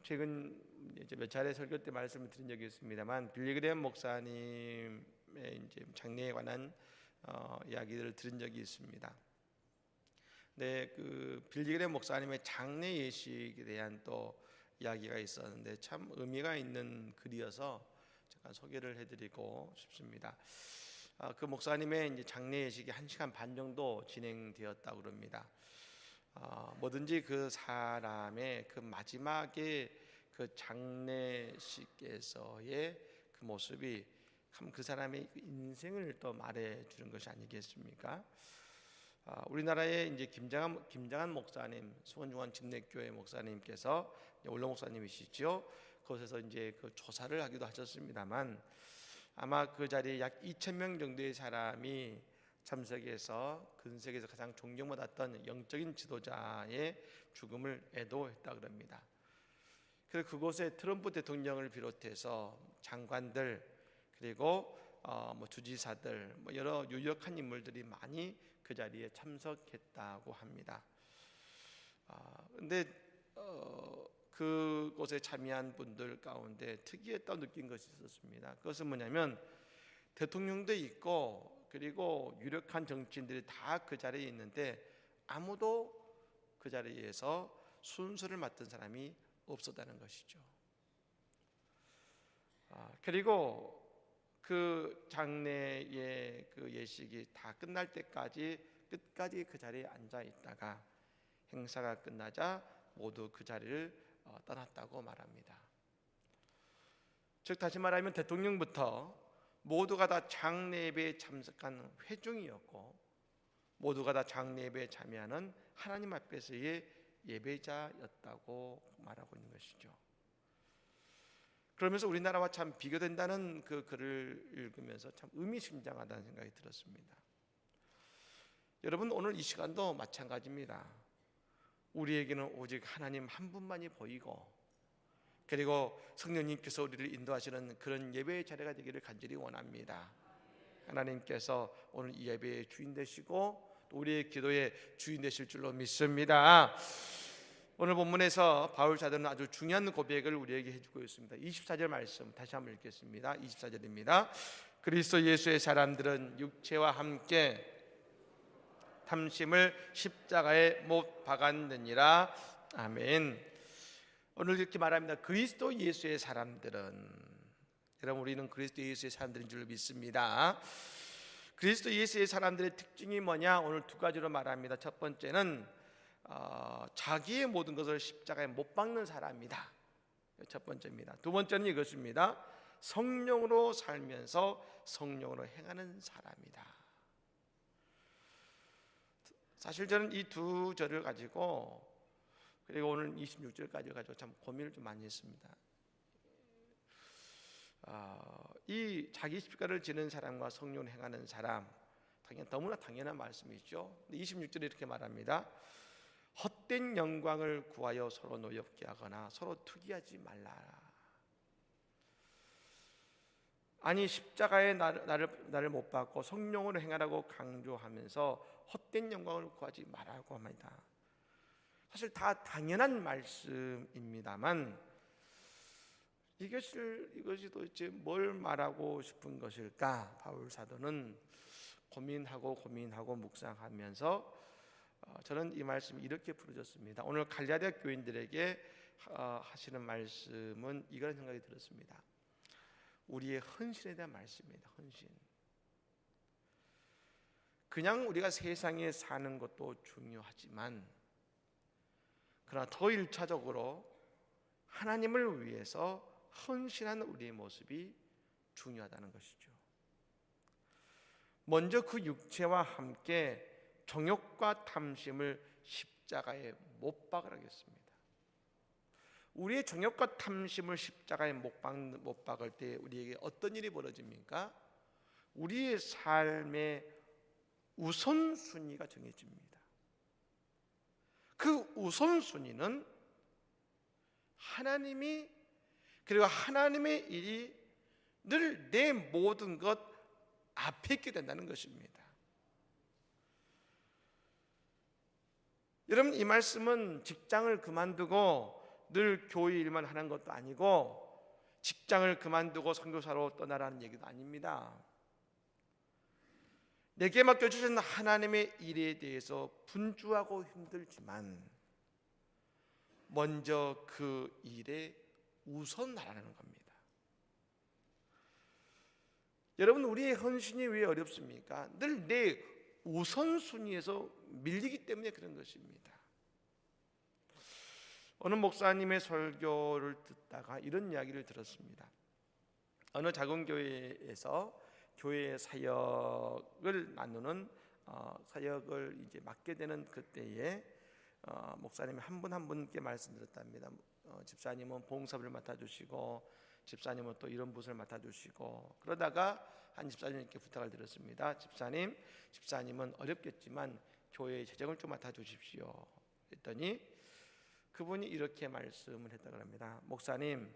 최근 이제 몇 차례 설교 때 말씀을 드린 적이 있습니다만 빌리그레엄 목사님의 이제 장례에 관한 이야기를 들은 적이 있습니다. 네, 그 빌리그레엄 목사님의 장례 예식에 대한 또 이야기가 있었는데 참 의미가 있는 글이어서 잠깐 소개를 해드리고 싶습니다. 그 목사님의 이제 장례 예식이 1시간 반 정도 진행되었다고 그럽니다. 뭐든지 그 사람의 그 마지막에 그 장례식에서의 그 모습이 참 그 사람의 인생을 또 말해주는 것이 아니겠습니까? 우리나라의 이제 김장한 목사님, 수원중앙 진례교회 목사님께서 원로 목사님이시죠. 그곳에서 이제 그 조사를 하기도 하셨습니다만 아마 그 자리에 약 2,000명 정도의 사람이 참석해서 근세계에서 가장 존경받았던 영적인 지도자의 죽음을 애도했다 그럽니다. 그래서 그곳에 트럼프 대통령을 비롯해서 장관들 그리고 주지사들 여러 유력한 인물들이 많이 그 자리에 참석했다고 합니다. 그런데 그곳에 참여한 분들 가운데 특이했다고 느낀 것이 있었습니다. 그것은 뭐냐면 대통령도 있고 그리고 유력한 정치인들이 다 그 자리에 있는데 아무도 그 자리에서 순서를 맡은 사람이 없었다는 것이죠. 그리고 그 장례의 그 예식이 다 끝날 때까지 끝까지 그 자리에 앉아 있다가 행사가 끝나자 모두 그 자리를 떠났다고 말합니다. 즉 다시 말하면 대통령부터 모두가 다 장례 예배에 참석한 회중이었고 모두가 다 장례 예배에 참여하는 하나님 앞에서의 예배자였다고 말하고 있는 것이죠. 그러면서 우리나라와 참 비교된다는 그 글을 읽으면서 참 의미심장하다는 생각이 들었습니다. 여러분 오늘 이 시간도 마찬가지입니다. 우리에게는 오직 하나님 한 분만이 보이고 그리고 성령님께서 우리를 인도하시는 그런 예배의 자리가 되기를 간절히 원합니다. 하나님께서 오늘 이 예배의 주인 되시고 또 우리의 기도의 주인 되실 줄로 믿습니다. 오늘 본문에서 바울 사도는 아주 중요한 고백을 우리에게 해주고 있습니다. 24절 말씀 다시 한번 읽겠습니다. 24절입니다. 그리스도 예수의 사람들은 육체와 함께 탐심을 십자가에 못 박았느니라. 아멘. 오늘 이렇게 말합니다. 그리스도 예수의 사람들은, 여러분 우리는 그리스도 예수의 사람들인 줄 믿습니다. 그리스도 예수의 사람들의 특징이 뭐냐? 오늘 두 가지로 말합니다. 첫 번째는 자기의 모든 것을 십자가에 못 박는 사람이다. 첫 번째입니다. 두 번째는 이것입니다. 성령으로 살면서 성령으로 행하는 사람이다. 사실 저는 이 두 절을 가지고 그리고 오늘 26절까지 가지고 참 고민을 좀 많이 했습니다. 이 자기 십자가를 지는 사람과 성령을 행하는 사람 너무나 당연한 말씀이죠. 26절에 이렇게 말합니다. 헛된 영광을 구하여 서로 노엽게 하거나 서로 투기하지 말라. 아니 십자가에 나를 못 박고 성령으로 행하라고 강조하면서 헛된 영광을 구하지 말라고 합니다. 사실 다 당연한 말씀입니다만 이것이 도대체 뭘 말하고 싶은 것일까? 바울 사도는 고민하고 묵상하면서 저는 이 말씀이 이렇게 부르졌습니다. 오늘 갈라디아 교인들에게 하시는 말씀은 이런 생각이 들었습니다. 우리의 헌신에 대한 말씀입니다. 헌신. 그냥 우리가 세상에 사는 것도 중요하지만 그러나 더 1차적으로 하나님을 위해서 헌신하는 우리의 모습이 중요하다는 것이죠. 먼저 그 육체와 함께 정욕과 탐심을 십자가에 못 박으라겠습니다. 우리의 정욕과 탐심을 십자가에 못 박을 때 우리에게 어떤 일이 벌어집니까? 우리의 삶의 우선순위가 정해집니다. 그 우선순위는 하나님이 그리고 하나님의 일이 늘 내 모든 것 앞에 있게 된다는 것입니다. 여러분 이 말씀은 직장을 그만두고 늘 교회 일만 하는 것도 아니고 직장을 그만두고 선교사로 떠나라는 얘기도 아닙니다. 내게 맡겨주신 하나님의 일에 대해서 분주하고 힘들지만 먼저 그 일에 우선하라는 겁니다. 여러분, 우리의 헌신이 왜 어렵습니까? 늘 내 우선순위에서 밀리기 때문에 그런 것입니다. 어느 목사님의 설교를 듣다가 이런 이야기를 들었습니다. 어느 작은 교회에서 교회 사역을 나누는 사역을 이제 맡게 되는 그때에 목사님이 한 분 한 분께 말씀드렸답니다. 집사님은 봉사를 맡아주시고, 집사님은 또 이런 부서를 맡아주시고, 그러다가 한 집사님께 부탁을 드렸습니다. 집사님은 어렵겠지만 교회의 재정을 좀 맡아주십시오. 그랬더니 그분이 이렇게 말씀을 했다고 합니다. 목사님,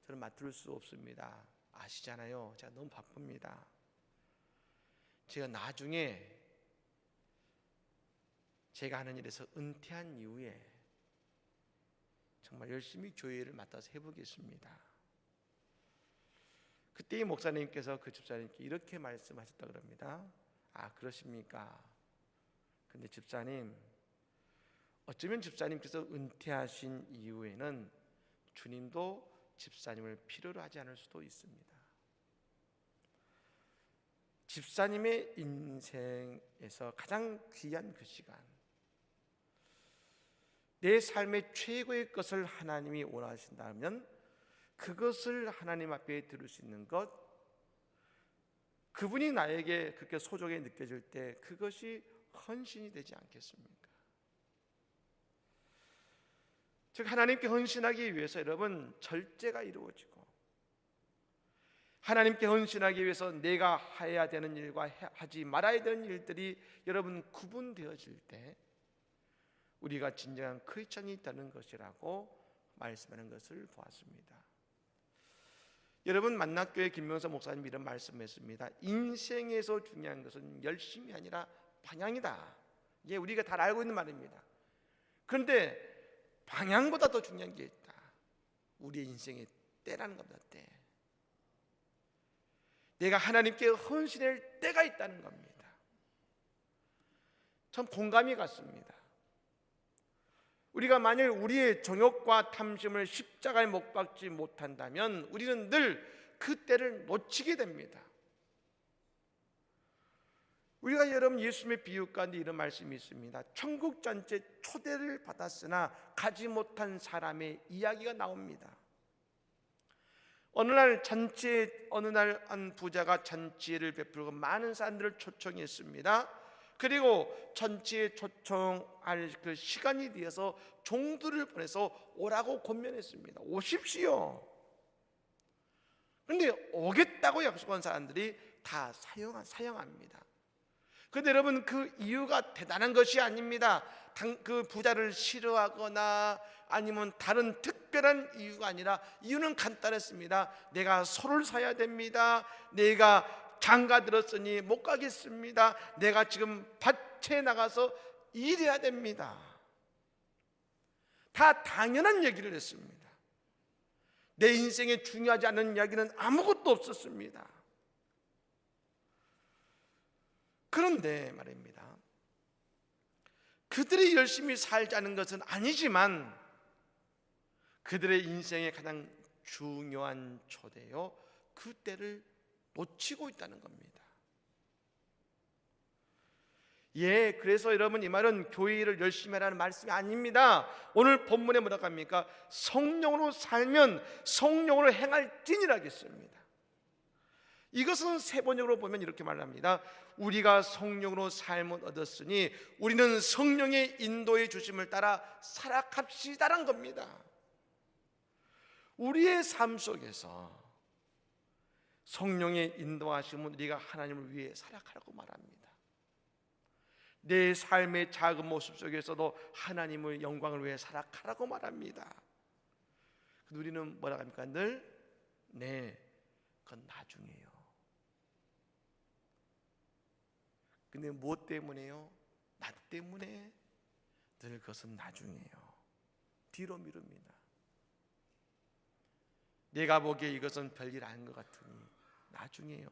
저는 맡을 수 없습니다. 아시잖아요, 제가 너무 바쁩니다. 제가 나중에 제가 하는 일에서 은퇴한 이후에 정말 열심히 교회를 맡아서 해보겠습니다. 그때 이 목사님께서 그 집사님께 이렇게 말씀하셨다고 합니다. 아, 그러십니까? 근데 집사님, 어쩌면 집사님께서 은퇴하신 이후에는 주님도 집사님을 필요로 하지 않을 수도 있습니다. 집사님의 인생에서 가장 귀한 그 시간, 내 삶의 최고의 것을 하나님이 원하신다면 그것을 하나님 앞에 들을 수 있는 것, 그분이 나에게 그렇게 소중하게 느껴질 때 그것이 헌신이 되지 않겠습니까? 즉, 하나님께 헌신하기 위해서 여러분 절제가 이루어지고, 하나님께 헌신하기 위해서 내가 해야 되는 일과 하지 말아야 되는 일들이 여러분 구분되어질 때 우리가 진정한 크리스천이 있다는 것이라고 말씀하는 것을 보았습니다. 여러분, 만낙교회 김명서 목사님이 이런 말씀했습니다. 인생에서 중요한 것은 열심이 아니라 방향이다. 이게 우리가 다 알고 있는 말입니다. 그런데 방향보다 더 중요한 게 있다. 우리의 인생의 때라는 겁니다. 때. 내가 하나님께 헌신할 때가 있다는 겁니다. 참 공감이 갔습니다. 우리가 만일 우리의 정욕과 탐심을 십자가에 못 박지 못한다면 우리는 늘 그 때를 놓치게 됩니다. 우리가 여러분 예수님의 비유 가운데 이런 말씀이 있습니다. 천국 잔치에 초대를 받았으나 가지 못한 사람의 이야기가 나옵니다. 어느 날 한 부자가 잔치를 베풀고 많은 사람들을 초청했습니다. 그리고 잔치에 초청할 그 시간이 되어서 종들을 보내서 오라고 권면했습니다. 오십시오. 그런데 오겠다고 약속한 사람들이 다 사양합니다. 그런데 여러분, 그 이유가 대단한 것이 아닙니다. 그 부자를 싫어하거나 아니면 다른 특별한 이유가 아니라 이유는 간단했습니다. 내가 소를 사야 됩니다. 내가 장가 들었으니 못 가겠습니다. 내가 지금 밭에 나가서 일해야 됩니다. 다 당연한 얘기를 했습니다. 내 인생에 중요하지 않은 이야기는 아무것도 없었습니다. 그런데 말입니다, 그들이 열심히 살자는 것은 아니지만 그들의 인생의 가장 중요한 초대요, 그 때를 놓치고 있다는 겁니다. 그래서 여러분, 이 말은 교회 일을 열심히 하라는 말씀이 아닙니다. 오늘 본문에 뭐라고 합니까? 성령으로 살면 성령으로 행할지니라 하겠습니다. 이것은 세번역으로 보면 이렇게 말합니다. 우리가 성령으로 삶을 얻었으니 우리는 성령의 인도해 주심을 따라 살아갑시다라는 겁니다. 우리의 삶 속에서 성령의 인도하심은 우리가 하나님을 위해 살아가라고 말합니다. 내 삶의 작은 모습 속에서도 하나님의 영광을 위해 살아가라고 말합니다. 우리는 뭐라고 합니까? 늘 그건 나중이에요. 근데 무엇 때문에요? 나 때문에 늘 그것은 나중이에요. 뒤로 미룹니다. 내가 보기에 이것은 별일 아닌 것 같으니 나중에요.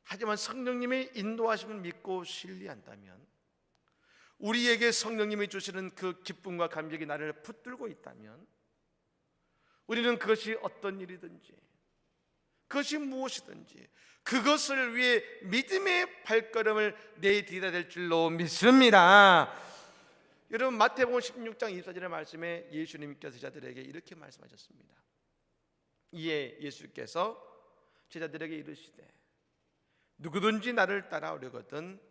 하지만 성령님의 인도하심을 믿고 신뢰한다면, 우리에게 성령님이 주시는 그 기쁨과 감격이 나를 붙들고 있다면, 우리는 그것이 어떤 일이든지, 그것이 무엇이든지 그것을 위해 믿음의 발걸음을 내디뎌야 될 줄로 믿습니다. 여러분, 마태복음 16장 24절의 말씀에 예수님께서 제자들에게 이렇게 말씀하셨습니다. 이에 예수께서 제자들에게 이르시되 누구든지 나를 따라오려거든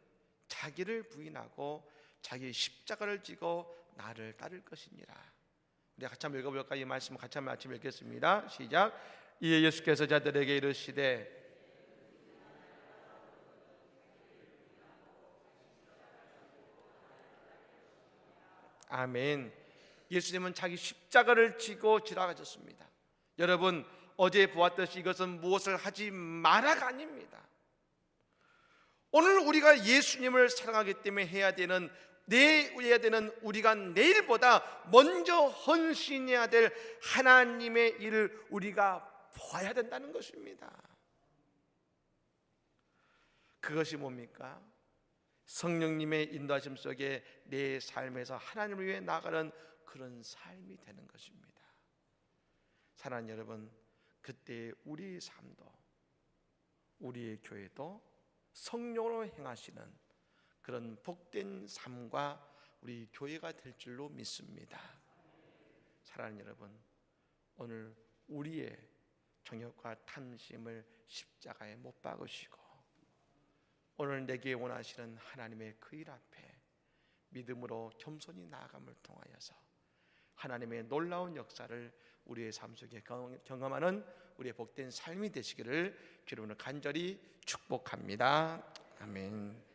자기를 부인하고 자기 십자가를 지고 나를 따를 것이니라. 우리 같이 한번 읽어볼까요? 이 말씀 같이 한번 아침 읽겠습니다. 시작. 이에 예수께서 제자들에게 이르시되 아멘. 예수님은 자기 십자가를 지고 지나가셨습니다. 여러분, 어제 보았듯이 이것은 무엇을 하지 마라가 아닙니다. 오늘 우리가 예수님을 사랑하기 때문에 해야 되는 우리가 내일보다 먼저 헌신해야 될 하나님의 일을 우리가 봐야 된다는 것입니다. 그것이 뭡니까? 성령님의 인도하심 속에 내 삶에서 하나님을 위해 나아가는 그런 삶이 되는 것입니다. 사랑하는 여러분, 그때 우리의 삶도, 우리의 교회도 성령으로 행하시는 그런 복된 삶과 우리 교회가 될 줄로 믿습니다. 사랑하는 여러분, 오늘 우리의 정욕과 탐심을 십자가에 못 박으시고 오늘 내게 원하시는 하나님의 그 일 앞에 믿음으로 겸손히 나아감을 통하여서 하나님의 놀라운 역사를 우리의 삶 속에 경험하는 우리의 복된 삶이 되시기를 주님으로 간절히 축복합니다. 아멘.